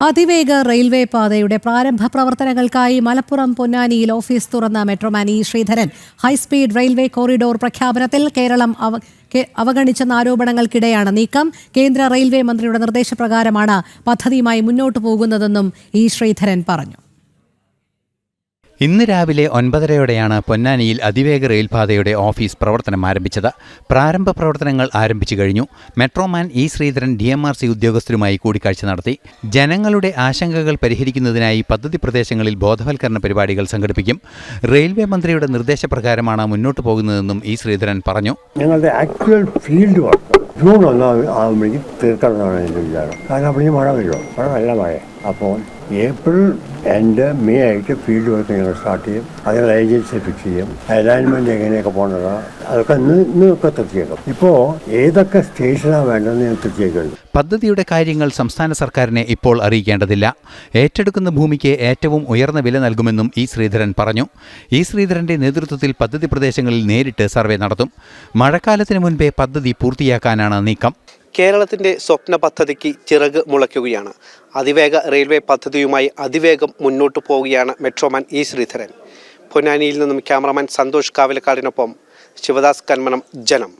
അതിവേഗ റെയിൽവേ പാതയുടെ പ്രാരംഭ പ്രവർത്തനങ്ങൾക്കായി മലപ്പുറം പൊന്നാനിയിൽ ഓഫീസ് തുറന്ന metroman E Sreedharan. High speed railway corridor പ്രഖ്യാപനത്തിൽ കേരളം അവഗണിച്ചെന്ന ആരോപണങ്ങൾക്കിടെയാണ് നീക്കം. കേന്ദ്ര റെയിൽവേ മന്ത്രിയുടെ നിർദ്ദേശപ്രകാരമാണ് പദ്ധതിയുമായി മുന്നോട്ടു പോകുന്നതെന്നും ഇ ശ്രീധരൻ പറഞ്ഞു. ഇന്ന് രാവിലെ 9:30 പൊന്നാനിയിൽ അതിവേഗ റെയിൽപാതയുടെ ഓഫീസ് പ്രവർത്തനം ആരംഭിച്ചത്. പ്രാരംഭ പ്രവർത്തനങ്ങൾ ആരംഭിച്ചു കഴിഞ്ഞു. മെട്രോമാൻ ഇ ശ്രീധരൻ DMRC ഉദ്യോഗസ്ഥരുമായി കൂടിക്കാഴ്ച നടത്തി. ജനങ്ങളുടെ ആശങ്കകൾ പരിഹരിക്കുന്നതിനായി പദ്ധതി പ്രദേശങ്ങളിൽ ബോധവൽക്കരണ പരിപാടികൾ സംഘടിപ്പിക്കും. റെയിൽവേ മന്ത്രിയുടെ നിർദ്ദേശപ്രകാരമാണ് മുന്നോട്ടു പോകുന്നതെന്നും ഇ ശ്രീധരൻ പറഞ്ഞു. ഞങ്ങളുടെ ആക്ച്വൽ ഫീൽഡ് വർക്ക് ജൂൺ 1 ആകുമ്പോഴേക്കും തീർക്കണമെന്നാണ് എൻ്റെ വിചാരം. കാരണം അപ്പോഴേക്കും മഴ വരുമോ? മഴ നല്ല മഴ. അപ്പോൾ ഏപ്രിൽ എൻഡ് മെയ് ആയിട്ട് ഫീൽഡ് വർക്ക് ഞങ്ങൾ സ്റ്റാർട്ട് ചെയ്യും. അതിനുള്ള ഏജൻസി ഫിക്സ് ചെയ്യും. അലൈൻമെൻറ്റ് എങ്ങനെയൊക്കെ പോകേണ്ടതാണ് അതൊക്കെ ഇന്നൊക്കെ തീർച്ചയാക്കും. ഇപ്പോൾ ഏതൊക്കെ സ്റ്റേഷനാണ് വേണ്ടതെന്ന് ഞാൻ തീർച്ചയാക്കുന്നുണ്ട്. പദ്ധതിയുടെ കാര്യങ്ങൾ സംസ്ഥാന സർക്കാരിനെ ഇപ്പോൾ അറിയിക്കേണ്ടതില്ല. ഏറ്റെടുക്കുന്ന ഭൂമിക്ക് ഏറ്റവും ഉയർന്ന വില നൽകുമെന്നും ഇ ശ്രീധരൻ പറഞ്ഞു. ഇ ശ്രീധരന്റെ നേതൃത്വത്തിൽ പദ്ധതി പ്രദേശങ്ങളിൽ നേരിട്ട് സർവേ നടത്തും. മഴക്കാലത്തിന് മുൻപേ പദ്ധതി പൂർത്തിയാക്കാനാണ് നീക്കം. കേരളത്തിൻ്റെ സ്വപ്ന പദ്ധതിക്ക് ചിറക് മുളയ്ക്കുകയാണ്. അതിവേഗ റെയിൽവേ പദ്ധതിയുമായി അതിവേഗം മുന്നോട്ടു പോവുകയാണ് മെട്രോമാൻ ഇ ശ്രീധരൻ. പൊന്നാനിയിൽ നിന്നും ക്യാമറമാൻ സന്തോഷ് കാവലക്കാടിനൊപ്പം ശിവദാസ് കന്മനം, ജനം.